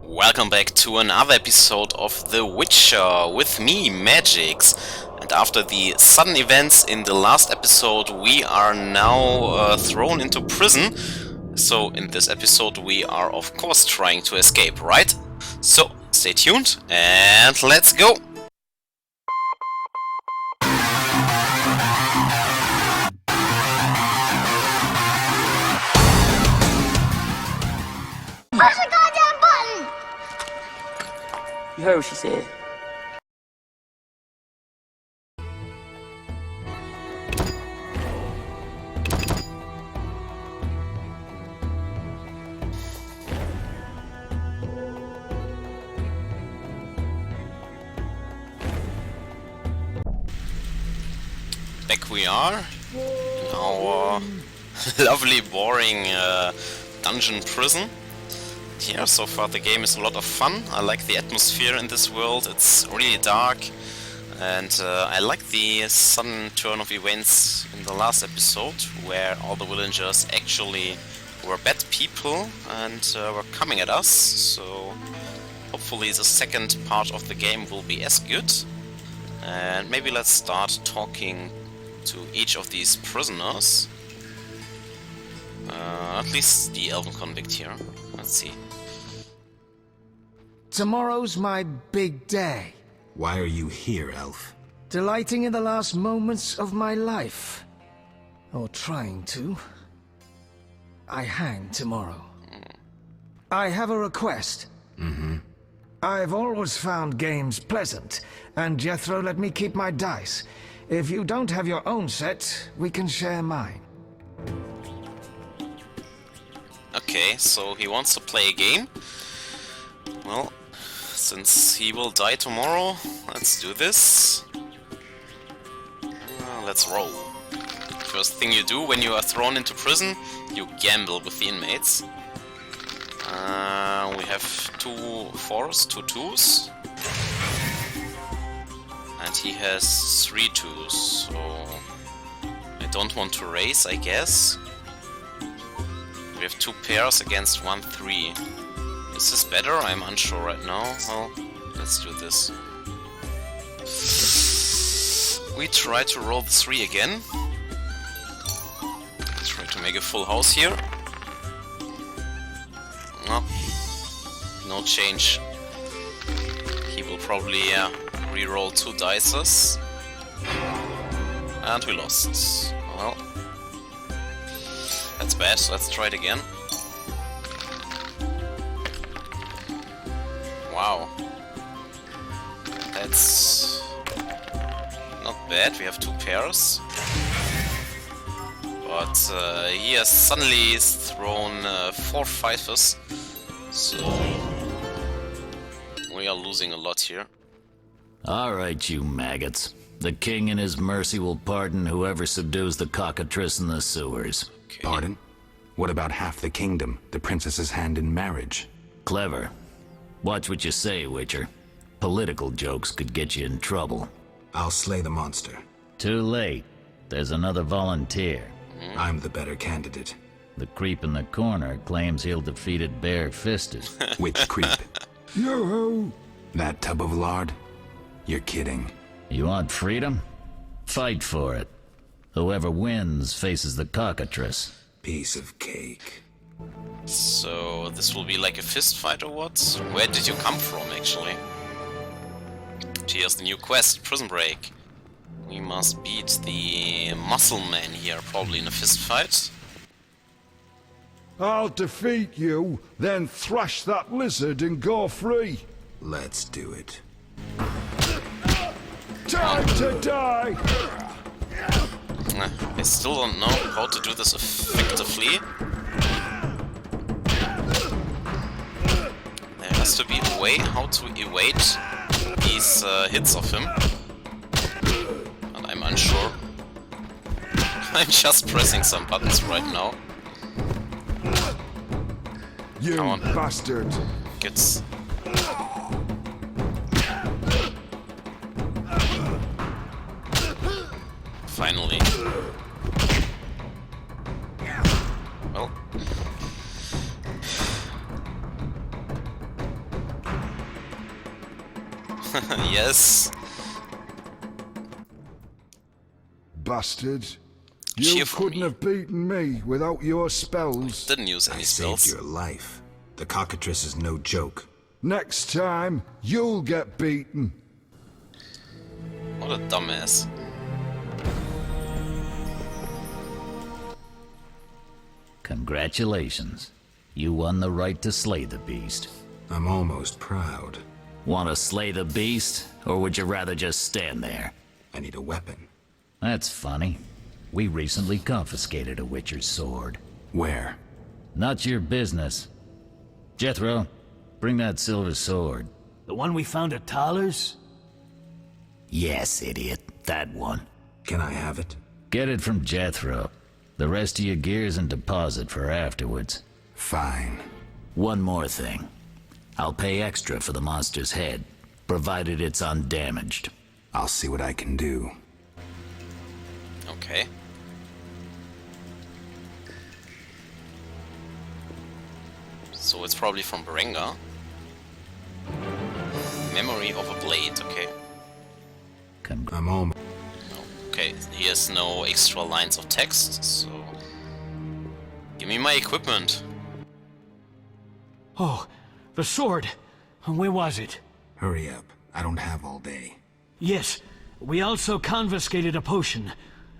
Welcome back to another episode of The Witcher with me, Magix. And after the sudden events in the last episode, we are now thrown into prison. So in this episode we are of course trying to escape, right? So stay tuned and let's go! Push the goddamn button! You heard what she said. Back we are in our lovely, boring dungeon prison. Yeah, so far the game is a lot of fun. I like the atmosphere in this world, it's really dark. And I like the sudden turn of events in the last episode, where all the villagers actually were bad people and were coming at us. So hopefully the second part of the game will be as good. And maybe let's start talking to each of these prisoners. At least the elven convict here. Let's see. Tomorrow's my big day. Why are you here, Elf? Delighting in the last moments of my life. Or trying to. I hang tomorrow. I have a request. I've always found games pleasant, and Jethro let me keep my dice. If you don't have your own set, we can share mine. Okay, so he wants to play a game. Well, since he will die tomorrow, let's do this. Let's roll. First thing you do when you are thrown into prison, you gamble with the inmates. We have 2 4s, 2 2s. And he has 3 2s, so I don't want to raise, I guess. We have 2 pairs against 1 3. Is this better? I'm unsure right now. Well, let's do this. We try to roll the 3 again. Try to make a full house here. No change. He will probably re-roll 2 dices. And we lost. Well, that's bad. Let's try it again. Wow. That's not bad. We have 2 pairs. But he has suddenly thrown 4 fifes. So we are losing a lot here. All right, you maggots. The king in his mercy will pardon whoever subdues the cockatrice in the sewers. Okay. Pardon? What about half the kingdom, the princess's hand in marriage? Clever. Watch what you say, Witcher. Political jokes could get you in trouble. I'll slay the monster. Too late. There's another volunteer. I'm the better candidate. The creep in the corner claims he'll defeat it bare-fisted. Which creep? Yoo-hoo! That tub of lard? You're kidding. You want freedom? Fight for it. Whoever wins faces the cockatrice. Piece of cake. So this will be like a fist fight or what? Where did you come from, actually? Here's the new quest, Prison Break. We must beat the muscle man here, probably in a fist fight. I'll defeat you, then thrash that lizard and go free. Let's do it. Time to die! I still don't know how to do this effectively. There has to be a way how to evade these hits of him. But I'm unsure. I'm just pressing some buttons right now. You Come on. bastard! Gets... Finally. Well, Yes. Bastard. You Cheer for couldn't me. have beaten me without your spells. Didn't use any I spells. saved your life. The cockatrice is no joke. Next time, you'll get beaten. What a dumbass. Congratulations. You won the right to slay the beast. I'm almost proud. Want to slay the beast, or would you rather just stand there? I need a weapon. That's funny. We recently confiscated a Witcher's sword. Where? Not your business. Jethro, bring that silver sword. The one we found at Thaler's? Yes, idiot. That one. Can I have it? Get it from Jethro. The rest of your gear's in deposit for afterwards. Fine. One more thing. I'll pay extra for the monster's head, provided it's undamaged. I'll see what I can do. Okay. So it's probably from Berengar. Memory of a blade, okay. I'm almost... Okay, here's no extra lines of text, so... Give me my equipment. Oh, the sword. Where was it? Hurry up. I don't have all day. Yes, we also confiscated a potion.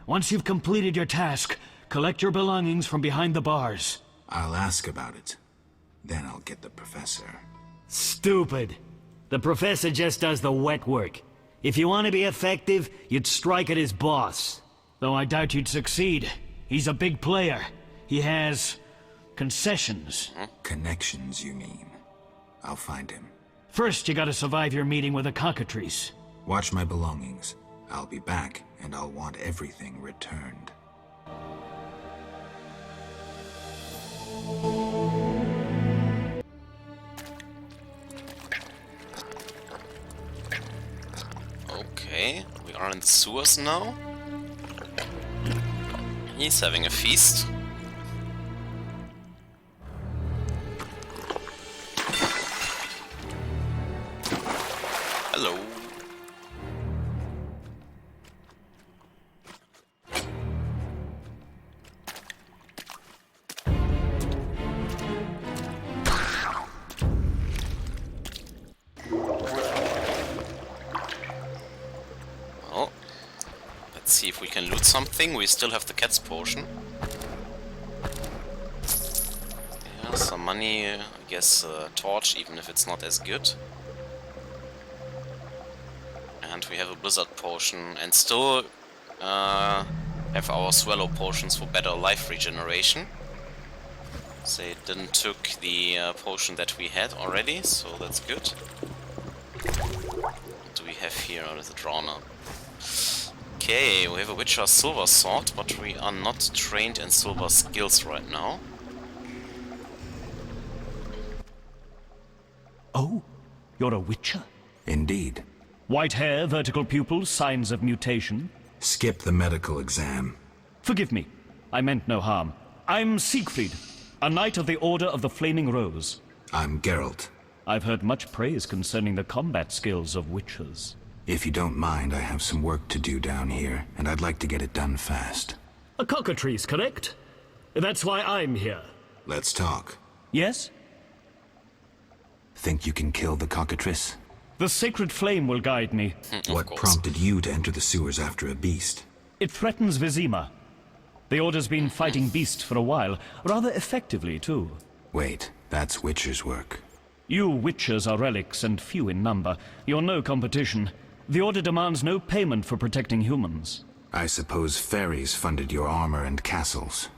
Once you've completed your task, collect your belongings from behind the bars. I'll ask about it. Then I'll get the professor. Stupid. The professor just does the wet work. If you want to be effective, you'd strike at his boss. Though I doubt you'd succeed. He's a big player. He has... concessions. Connections, you mean? I'll find him. First, you gotta survive your meeting with the cockatrice. Watch my belongings. I'll be back, and I'll want everything returned. Okay, we are in the sewers now. He's having a feast. Hello. Well, let's see if we can loot something. We still have the cat's potion. Yeah, some money, I guess a torch, even if it's not as good. And we have a blizzard potion, and still have our swallow potions for better life regeneration. They didn't took the potion that we had already, so that's good. What do we have here out of the Drowner? Okay, we have a Witcher silver sword, but we are not trained in silver skills right now. Oh? You're a witcher? Indeed. White hair, vertical pupils, signs of mutation. Skip the medical exam. Forgive me. I meant no harm. I'm Siegfried, a knight of the Order of the Flaming Rose. I'm Geralt. I've heard much praise concerning the combat skills of witchers. If you don't mind, I have some work to do down here, and I'd like to get it done fast. A cockatrice, correct? That's why I'm here. Let's talk. Yes? Think you can kill the cockatrice? The sacred flame will guide me. What prompted you to enter the sewers after a beast? It threatens Vizima. The Order's been fighting beasts for a while, rather effectively, too. Wait, that's Witcher's work. You witchers are relics and few in number. You're no competition. The Order demands no payment for protecting humans. I suppose fairies funded your armor and castles.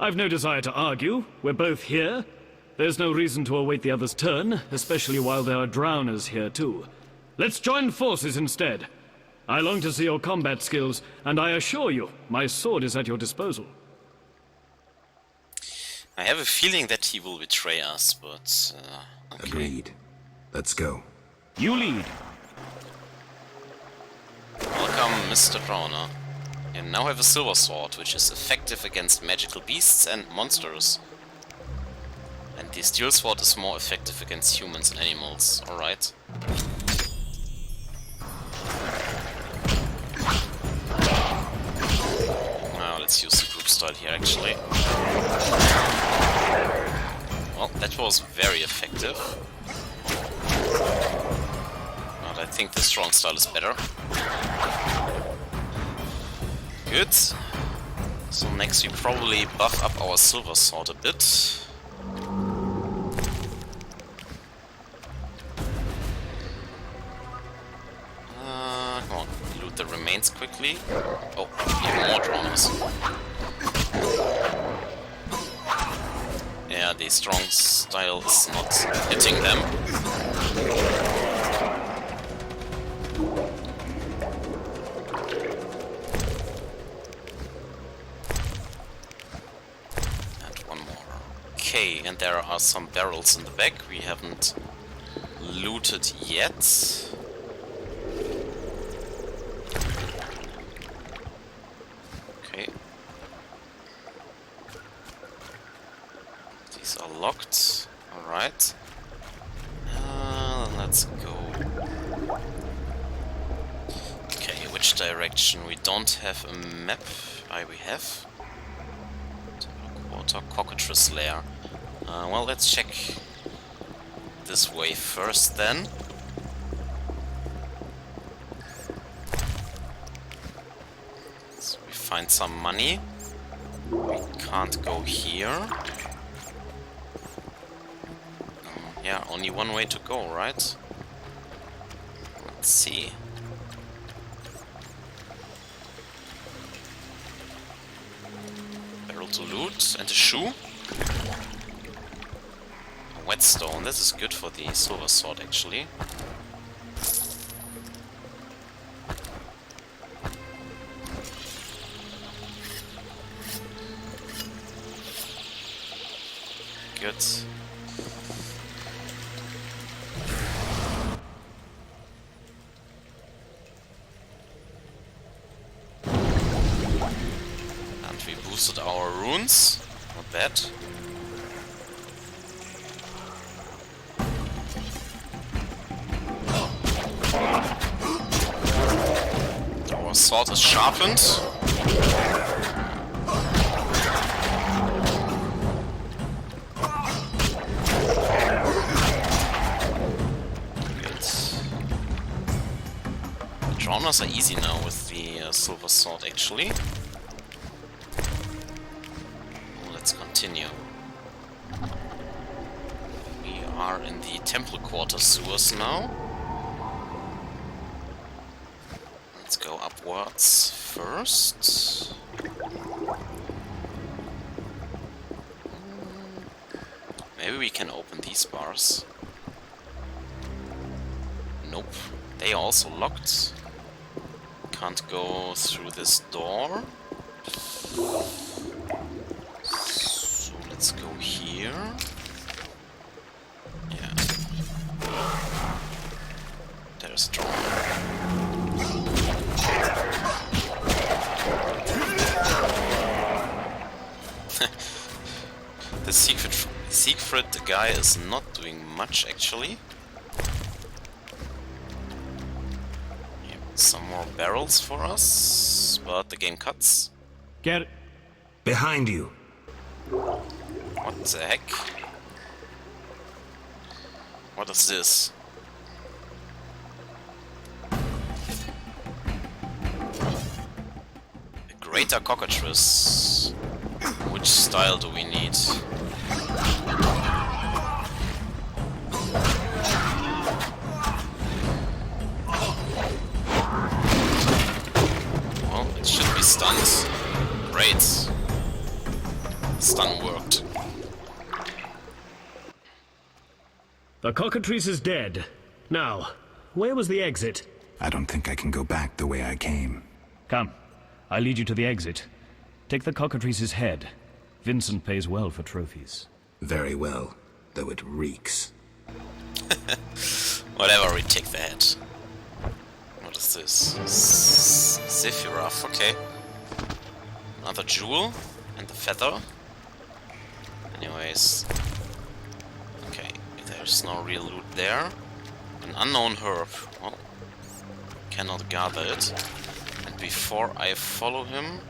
I've no desire to argue. We're both here. There's no reason to await the other's turn, especially while there are drowners here too. Let's join forces instead. I long to see your combat skills, and I assure you, my sword is at your disposal. I have a feeling that he will betray us, but... okay. Agreed. Let's go. You lead. Welcome, Mr. Drowner. You now have a silver sword, which is effective against magical beasts and monsters. And the steel sword is more effective against humans and animals, alright. let's use the group style here actually. Well, that was very effective. But I think the strong style is better. Good. So next we probably buff up our silver sword a bit. Come on, loot the remains quickly. Oh, even more drones. Yeah, the strong style is not hitting them. And one more. Okay, and there are some barrels in the back we haven't looted yet. Okay. These are locked. Alright. Let's go. Okay, which direction? We don't have a map. We have. Quarter Cockatrice Lair. Well, let's check this way first then. So we find some money. We can't go here. Yeah, only one way to go, right? Let's see. Barrel to loot and a shoe. A whetstone, this is good for the silver sword actually. Good. And we boosted our runes. Not bad. Our sword is sharpened. Drowners are easy now with the silver sword actually. Let's continue. We are in the temple quarter sewers now. Let's go upwards first. Maybe we can open these bars. Nope, they are also locked. Can't go through this door. So let's go here. Yeah. There's a door. The Siegfried guy is not doing much actually. Some more barrels for us, but the game cuts. Get it. Behind you. What the heck? What is this? A greater cockatrice. Which style do we need? It should be stunned. Great. Stun worked. The cockatrice is dead. Now, where was the exit? I don't think I can go back the way I came. Come, I lead you to the exit. Take the cockatrice's head. Vincent pays well for trophies. Very well, though it reeks. Whatever, we take the head. What is this? Sephiroth, okay. Another jewel and the feather. Anyways. Okay, there's no real loot there. An unknown herb. Well, cannot gather it. And before I follow him,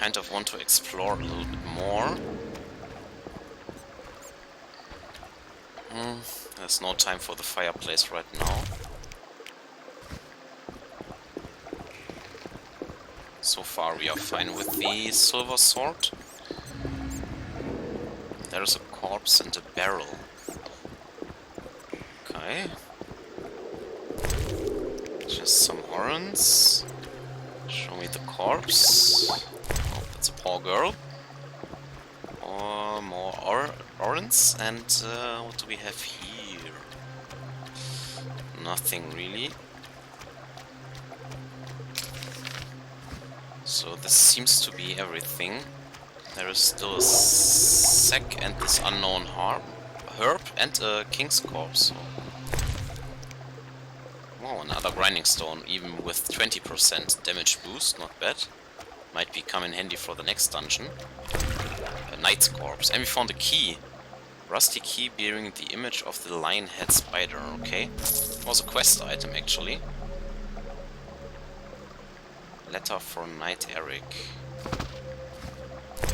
kind of want to explore a little bit more. There's no time for the fireplace right now. So far we are fine with the silver sword. There is a corpse and a barrel. Okay. Just some horns. Show me the corpse. Oh, that's a poor girl. Or more horns. And what do we have here? Nothing really. So this seems to be everything. There is still a sack and this unknown herb and a king's corpse. So. Wow, another grinding stone, even with 20% damage boost, not bad. Might be come in handy for the next dungeon. A knight's corpse. And we found a key. Rusty key bearing the image of the lion-head spider, okay. It was a quest item actually. Letter for Knight Eric.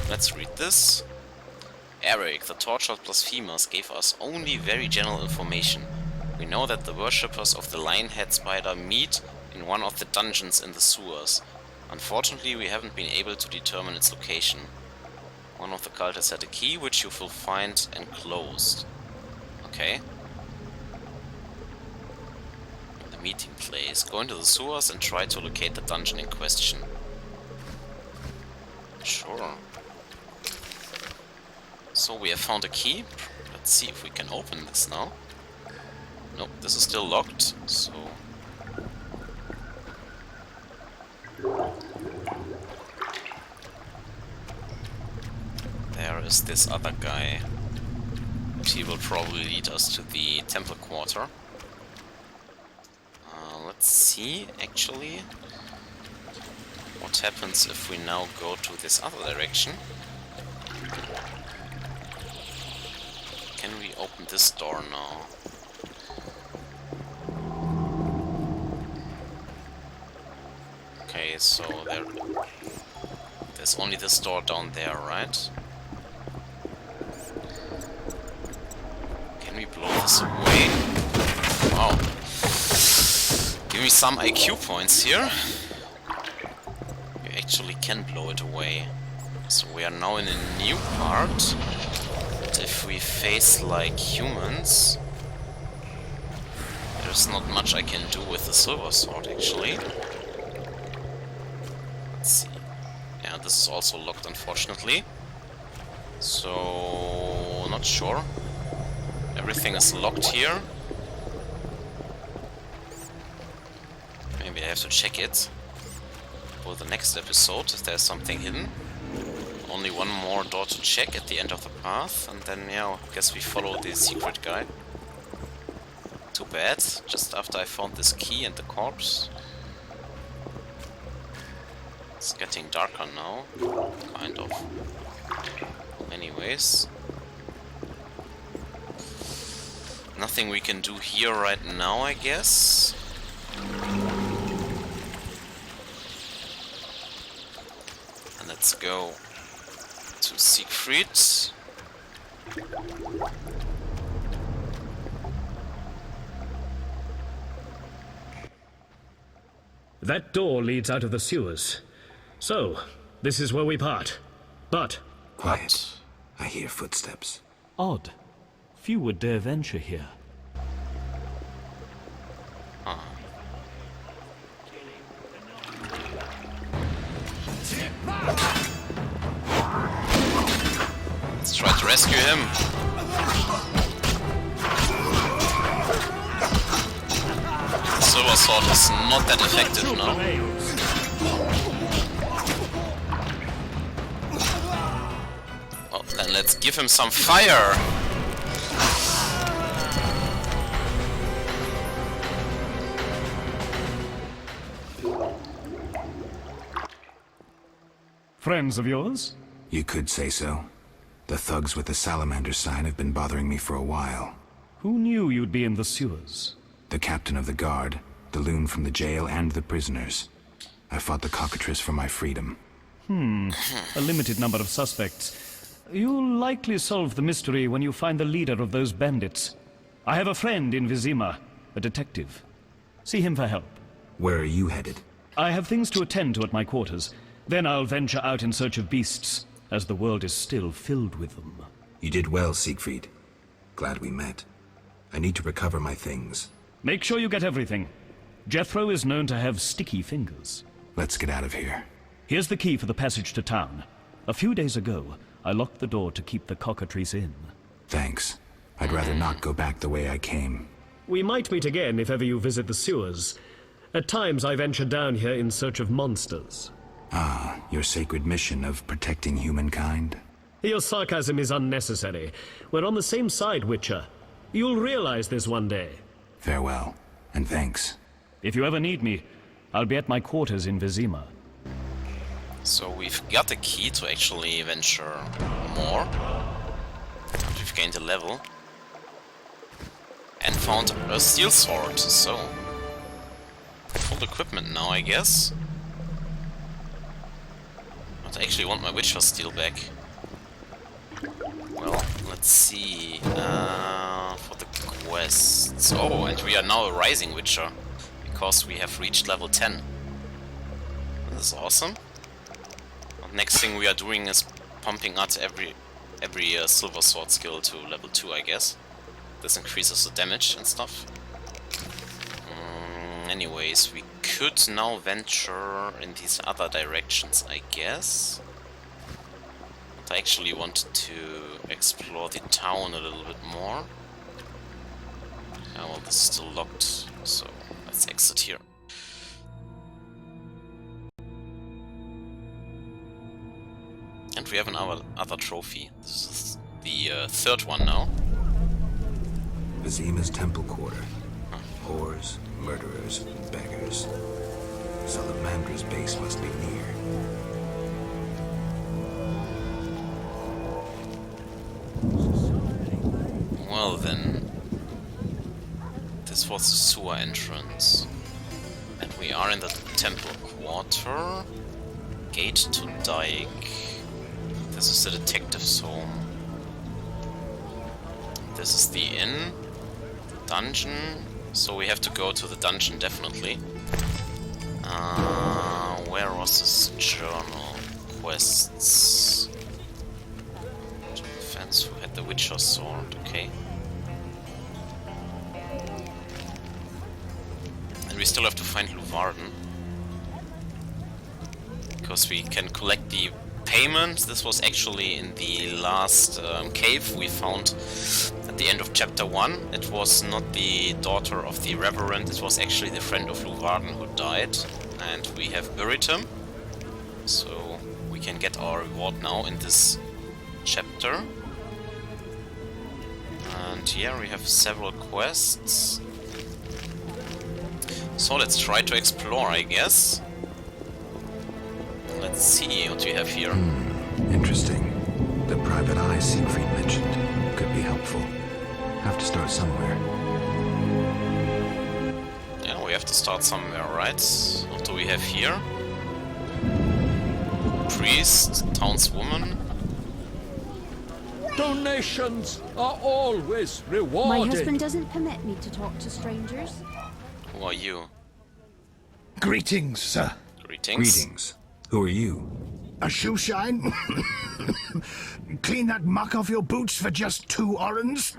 Let's read this. Eric, the tortured blasphemers, gave us only very general information. We know that the worshippers of the lion-head spider meet in one of the dungeons in the sewers. Unfortunately, we haven't been able to determine its location. One of the cultists had a key, which you will find enclosed. Okay. The meeting place. Go into the sewers and try to locate the dungeon in question. Sure. So we have found a key. Let's see if we can open this now. Nope, this is still locked, so... There is this other guy. He will probably lead us to the temple quarter. Let's see, actually, what happens if we now go to this other direction. Can we open this door now? Okay, so there's only this door down there, right? Can we blow this away? Wow. Give me some IQ points here. You actually can blow it away. So we are now in a new part. But if we face like humans, there's not much I can do with the silver sword actually. Let's see. Yeah, this is also locked unfortunately. So, not sure. Everything is locked here. Maybe I have to check it for the next episode if there's something hidden. Only one more door to check at the end of the path, and then yeah, I guess we follow the secret guy. Too bad, just after I found this key and the corpse. It's getting darker now, kind of. Anyways. Nothing we can do here right now, I guess. And let's go to Siegfried. That door leads out of the sewers. So, this is where we part. But... Quiet. I hear footsteps. Odd. Few would dare venture here. Let's try to rescue him. The silver sword is not that effective now. Well, then let's give him some fire. Friends of yours? You could say so. The thugs with the salamander sign have been bothering me for a while. Who knew you'd be in the sewers? The captain of the guard, the loon from the jail, and the prisoners. I fought the cockatrice for my freedom. A limited number of suspects. You'll likely solve the mystery when you find the leader of those bandits. I have a friend in Vizima, a detective. See him for help. Where are you headed? I have things to attend to at my quarters. Then I'll venture out in search of beasts, as the world is still filled with them. You did well, Siegfried. Glad we met. I need to recover my things. Make sure you get everything. Jethro is known to have sticky fingers. Let's get out of here. Here's the key for the passage to town. A few days ago, I locked the door to keep the cockatrice in. Thanks. I'd rather not go back the way I came. We might meet again if ever you visit the sewers. At times I venture down here in search of monsters. Ah, your sacred mission of protecting humankind? Your sarcasm is unnecessary. We're on the same side, Witcher. You'll realize this one day. Farewell, and thanks. If you ever need me, I'll be at my quarters in Vizima. So we've got a key to actually venture more. We've gained a level. And found a steel sword, so... full equipment now, I guess. But I actually want my Witcher steel back. Well, let's see. For the quests... oh, and we are now a rising Witcher. Because we have reached level 10. This is awesome. Next thing we are doing is pumping out every silver sword skill to level 2, I guess. This increases the damage and stuff. Anyways, we could now venture in these other directions, I guess. But I actually wanted to explore the town a little bit more. Yeah, well, this is still locked, so let's exit here. And we have another trophy. This is the third one now. Vizima's temple quarter. Whores, murderers, beggars. Salamandra's base must be near. Well then, this was the sewer entrance. And we are in the temple quarter. Gate to Dyke. This is the detective's home. This is the inn. The dungeon. So we have to go to the dungeon, definitely. Where was this journal? Quests. Defense who had the Witcher sword, okay. And we still have to find Luvarden. Because we can collect the payment. This was actually in the last cave we found at the end of chapter 1. It was not the daughter of the Reverend, it was actually the friend of Luvarden who died. And we have buried him. So we can get our reward now in this chapter. And here we have several quests. So let's try to explore, I guess. Let's see what we have here. Interesting. The private eye Siegfried mentioned could be helpful. Have to start somewhere. Yeah, we have to start somewhere, right? What do we have here? Priest, townswoman. Donations are always rewarded. My husband doesn't permit me to talk to strangers. Who are you? Greetings, sir. Greetings. Greetings. Who are you? A shoe shine? Clean that muck off your boots for just 2 orens?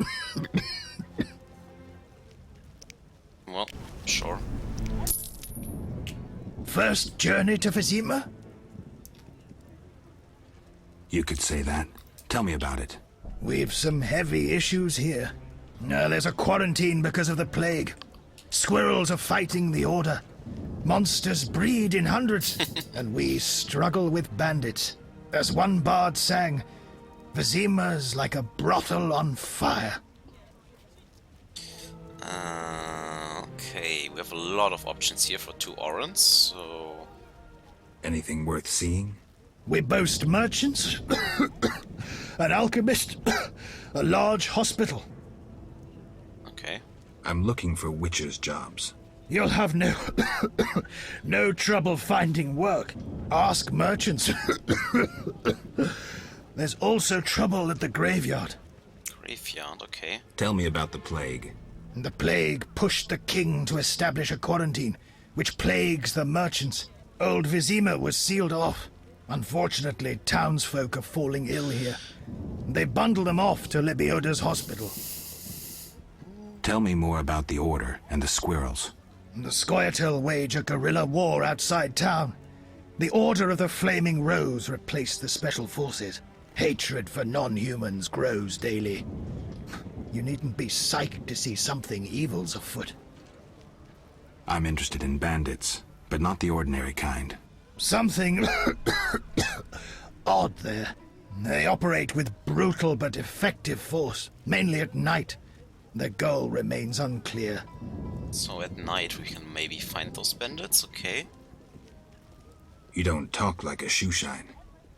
Well, sure. First journey to Vizima? You could say that. Tell me about it. We've some heavy issues here. There's a quarantine because of the plague. Squirrels are fighting the Order. Monsters breed in hundreds, and we struggle with bandits. As one bard sang, Vizima's like a brothel on fire. Okay, we have a lot of options here for 2 orens, so... Anything worth seeing? We boast merchants, an alchemist, a large hospital. Okay. I'm looking for witcher's jobs. You'll have no trouble finding work. Ask merchants. There's also trouble at the graveyard. Graveyard, okay. Tell me about the plague. The plague pushed the king to establish a quarantine, which plagues the merchants. Old Vizima was sealed off. Unfortunately, townsfolk are falling ill here. They bundled them off to Lebioda's hospital. Tell me more about the Order and the Squirrels. The Scoia'tael wage a guerrilla war outside town. The Order of the Flaming Rose replaced the Special Forces. Hatred for non-humans grows daily. You needn't be psyched to see something evil's afoot. I'm interested in bandits, but not the ordinary kind. Something odd there. They operate with brutal but effective force, mainly at night. Their goal remains unclear. So at night we can maybe find those bandits, okay? You don't talk like a shoeshine.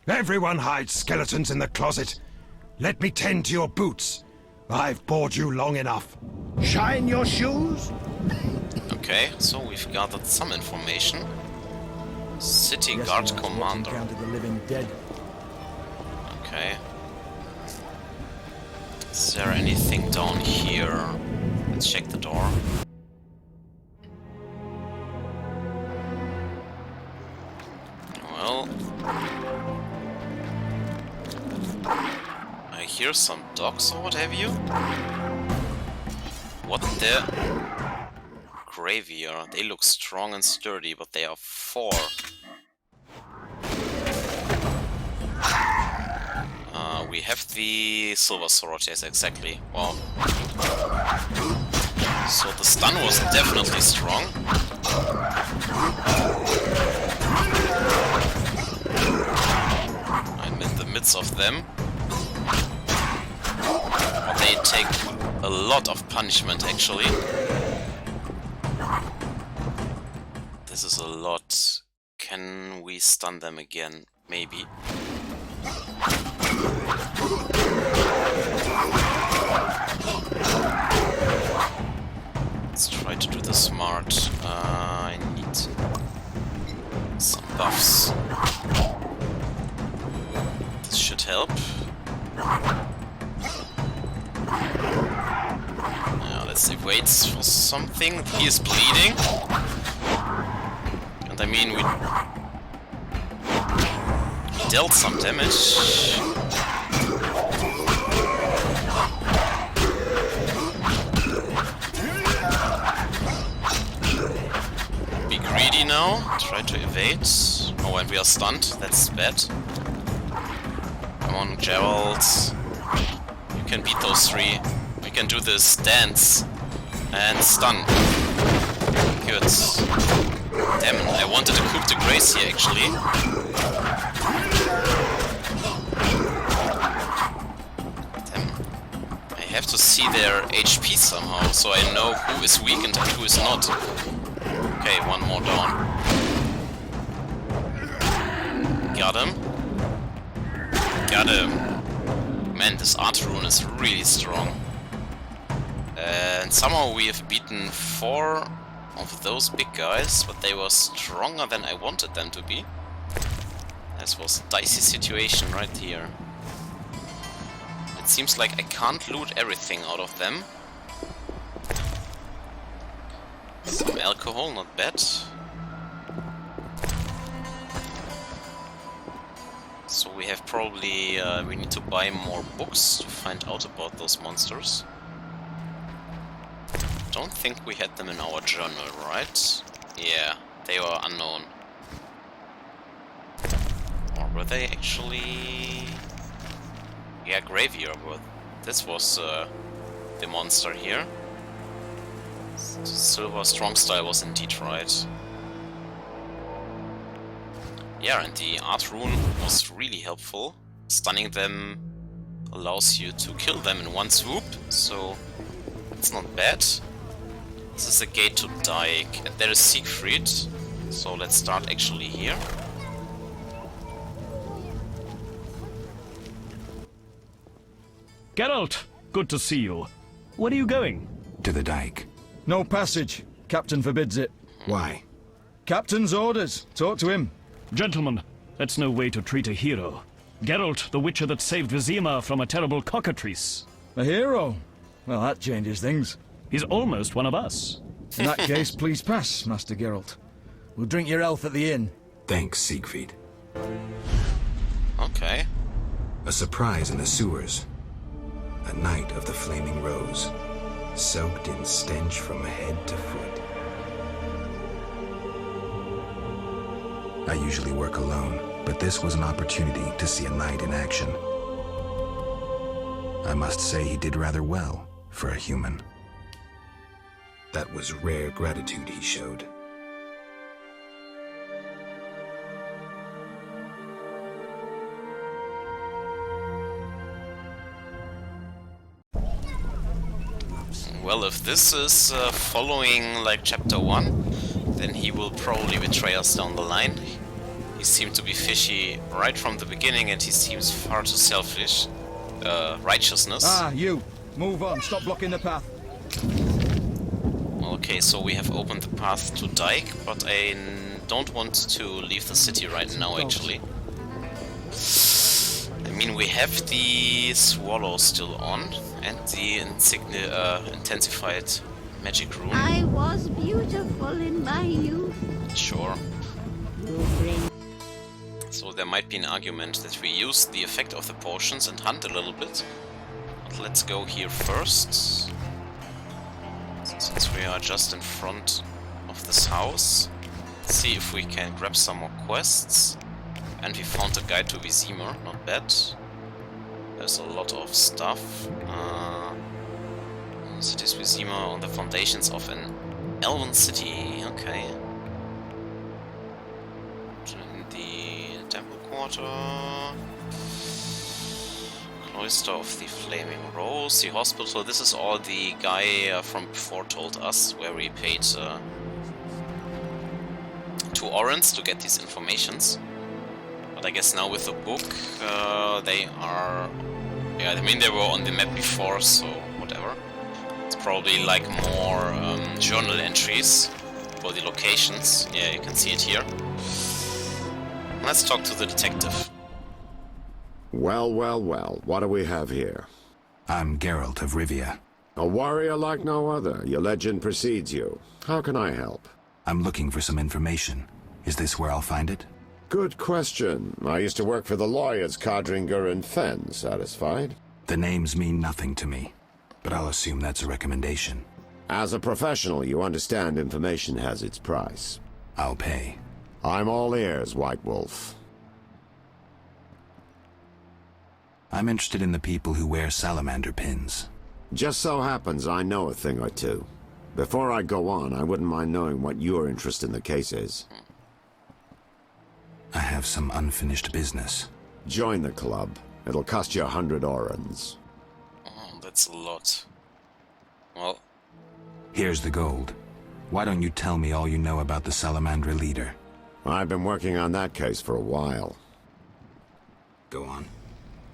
Everyone hides skeletons in the closet. Let me tend to your boots. I've bored you long enough. Shine your shoes? Okay, so we've gathered some information. City Guard Commander. The living dead. Okay. Is there anything down here? Let's check the door. Well, I hear some dogs or what have you. What the? Graveyard. They look strong and sturdy, but they are 4. We have the Silver Sword, yes, exactly. Wow. So the stun was definitely strong. I'm in the midst of them. But they take a lot of punishment, actually. This is a lot. Can we stun them again? Maybe. Let's try to do the smart. I need some buffs. This should help. Yeah, let's see. Wait for something. He is bleeding. And I mean, we dealt some damage. Be greedy now. Try to evade. Oh, and we are stunned. That's bad. Come on, Gerald. You can beat those 3. We can do this dance and stun. Good. Damn, I wanted to coup de grace here, actually. Damn. I have to see their HP somehow, so I know who is weakened and who is not. Okay, one more down. Got him. Got him. Man, this art rune is really strong. And somehow we have beaten 4 of those big guys, but they were stronger than I wanted them to be. This was a dicey situation right here. It seems like I can't loot everything out of them. Some alcohol, not bad. So we have probably, we need to buy more books to find out about those monsters. Don't think we had them in our journal, right? Yeah, they were unknown. Or were they actually... Yeah, Graveyard. This was the monster here. Silver Strongstyle was indeed right. Yeah, and the art rune was really helpful. Stunning them allows you to kill them in one swoop, so it's not bad. This is a gate to Dyke, and there is Siegfried, so let's start actually here. Geralt, good to see you. Where are you going? To the Dyke. No passage. Captain forbids it. Why? Captain's orders. Talk to him. Gentlemen, that's no way to treat a hero. Geralt, the witcher that saved Vizima from a terrible cockatrice. A hero? Well, that changes things. He's almost one of us. In that case, please pass, Master Geralt. We'll drink your health at the inn. Thanks, Siegfried. Okay. A surprise in the sewers. A night of the Flaming Rose, soaked in stench from head to foot. I usually work alone, but this was an opportunity to see a knight in action. I must say he did rather well for a human. That was rare gratitude he showed. Well, if this is following like chapter 1, then he will probably betray us down the line. He seemed to be fishy right from the beginning, and he seems far too selfish. Righteousness. Ah, you! Move on, stop blocking the path. Okay, so we have opened the path to Dyke, but I don't want to leave the city right now, actually. I mean, we have the Swallow still on, and the intensified magic rune. I was beautiful in my youth. Sure. So there might be an argument that we use the effect of the potions and hunt a little bit. But let's go here first. Since we are just in front of this house. Let's see if we can grab some more quests. And we found a guide to Vizima, not bad. There's a lot of stuff. Cities Vizima on the foundations of an elven city. Okay. In the temple quarter. Cloister of the Flaming Rose, the hospital. This is all the guy from before told us, where we paid 2 orens to get these informations. But I guess now with the book, they are... Yeah, I mean they were on the map before, so whatever. It's probably like more journal entries for the locations. Yeah, you can see it here. Let's talk to the detective. Well, well, well, what do we have here? I'm Geralt of Rivia. A warrior like no other. Your legend precedes you. How can I help? I'm looking for some information. Is this where I'll find it? Good question. I used to work for the lawyers Codringer and Fenn. Satisfied? The names mean nothing to me, but I'll assume that's a recommendation. As a professional, you understand information has its price. I'll pay. I'm all ears, White Wolf. I'm interested in the people who wear salamander pins. Just so happens I know a thing or two. Before I go on, I wouldn't mind knowing what your interest in the case is. I have some unfinished business. Join the club. It'll cost you 100 orens. Oh, that's a lot. Well... Here's the gold. Why don't you tell me all you know about the Salamandra leader? I've been working on that case for a while. Go on.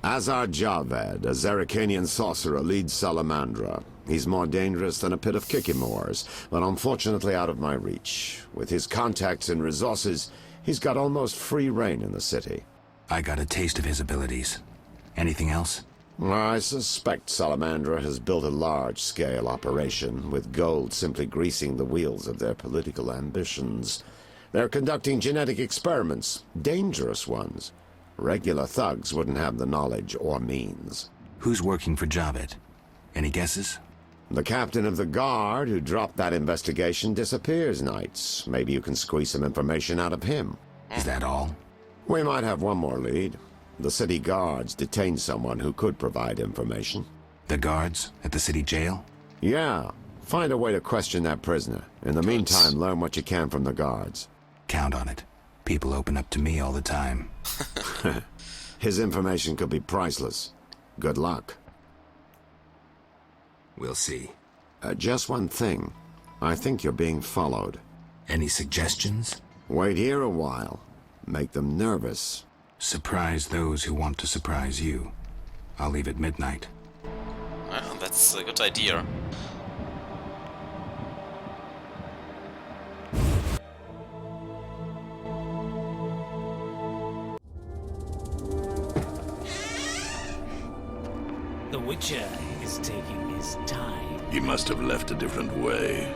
Azar Javed, a Zerrikanian sorcerer, leads Salamandra. He's more dangerous than a pit of Kikimors, but unfortunately out of my reach. With his contacts and resources, he's got almost free reign in the city. I got a taste of his abilities. Anything else? I suspect Salamandra has built a large-scale operation, with gold simply greasing the wheels of their political ambitions. They're conducting genetic experiments, dangerous ones. Regular thugs wouldn't have the knowledge or means. Who's working for Javed? Any guesses? The captain of the guard who dropped that investigation disappears nights. Maybe you can squeeze some information out of him. Is that all? We might have one more lead. The city guards detained someone who could provide information. The guards at the city jail? Yeah. Find a way to question that prisoner. In the meantime, learn what you can from the guards. Count on it. People open up to me all the time. His information could be priceless. Good luck. We'll see. Just one thing. I think you're being followed. Any suggestions? Wait here a while. Make them nervous. Surprise those who want to surprise you. I'll leave at midnight. Well, that's a good idea. is taking his time. He must have left a different way.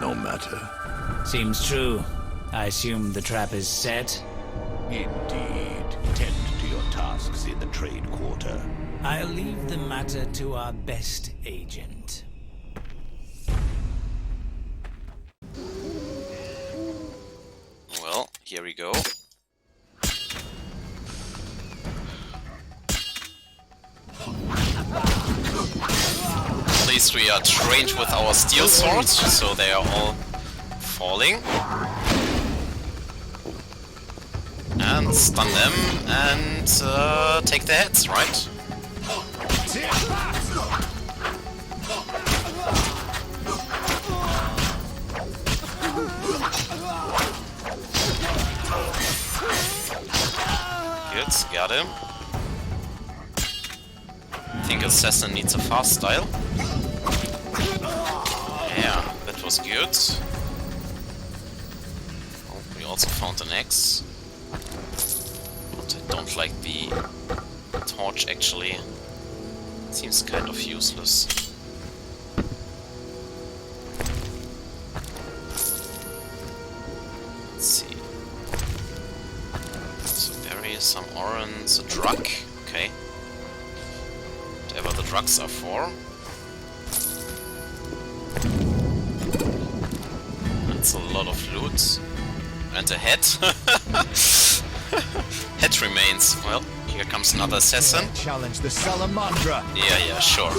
No matter. Seems true. I assume the trap is set? Indeed. Tend to your tasks in the trade quarter. I'll leave the matter to our best agent. Well, here we go. At least we are trained with our steel swords, so they are all falling. And stun them and take their heads, right? Good, got him. I think Assassin needs a fast style. Yeah, that was good. Oh, we also found an axe. But I don't like the torch actually. It seems kind of useless. Let's see. So there is some orange, a drug. Okay. Whatever the drugs are for. That's a lot of loot. And a head. Head remains. Well, here comes another assassin. Challenge the Salamandra. Yeah, sure.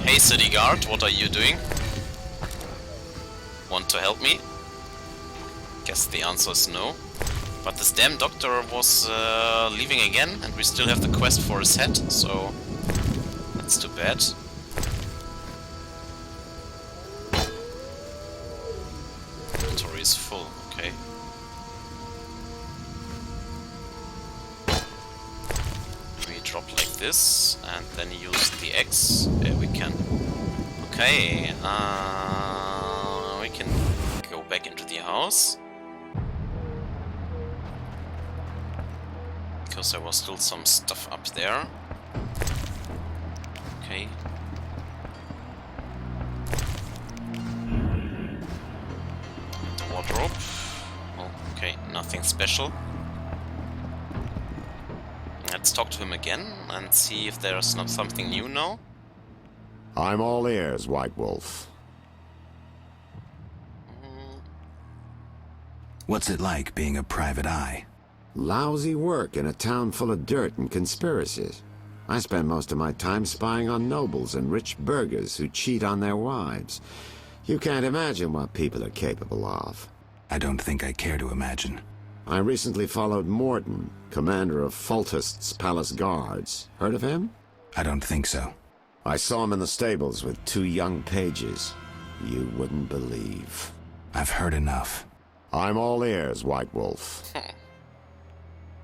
Hey, city guard, what are you doing? Want to help me? Guess the answer is no. But this damn doctor was leaving again, and we still have the quest for his head, so that's too bad. Inventory is full, okay. We drop like this, and then use the X. There we can. Okay, we can go back into the house. Because there was still some stuff up there. Okay. The wardrobe. Oh, okay, nothing special. Let's talk to him again and see if there's not something new now. I'm all ears, White Wolf. What's it like being a private eye? Lousy work in a town full of dirt and conspiracies. I spend most of my time spying on nobles and rich burghers who cheat on their wives. You can't imagine what people are capable of. I don't think I care to imagine. I recently followed Mordin, commander of Foltest's palace guards. Heard of him? I don't think so. I saw him in the stables with 2 young pages. You wouldn't believe. I've heard enough. I'm all ears, White Wolf.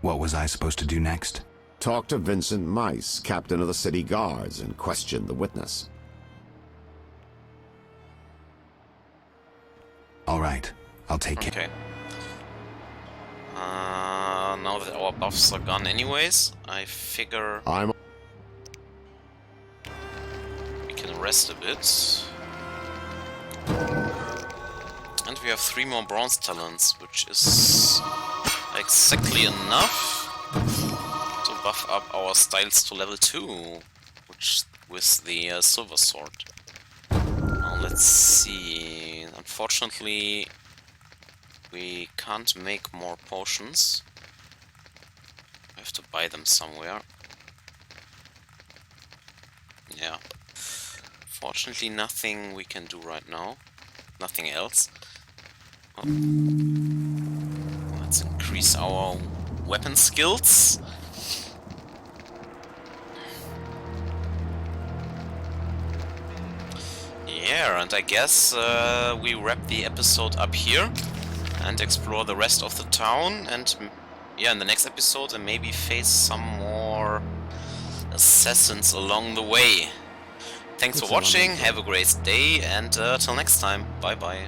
What was I supposed to do next? Talk to Vincent Mice, captain of the city guards, and question the witness. All right, I'll take care. Okay. Now that our buffs are gone anyways, I figure we can rest a bit. And we have 3 more bronze talents, which is exactly enough to buff up our styles to level 2, which with the silver sword. Now let's see. Unfortunately, we can't make more potions. I have to buy them somewhere. Yeah. Fortunately, nothing we can do right now. Nothing else. Oh. Let's increase our weapon skills. Yeah, and I guess we wrap the episode up here and explore the rest of the town, and yeah, in the next episode, and maybe face some more assassins along the way. Thanks for watching, have a great day, and till next time, bye bye.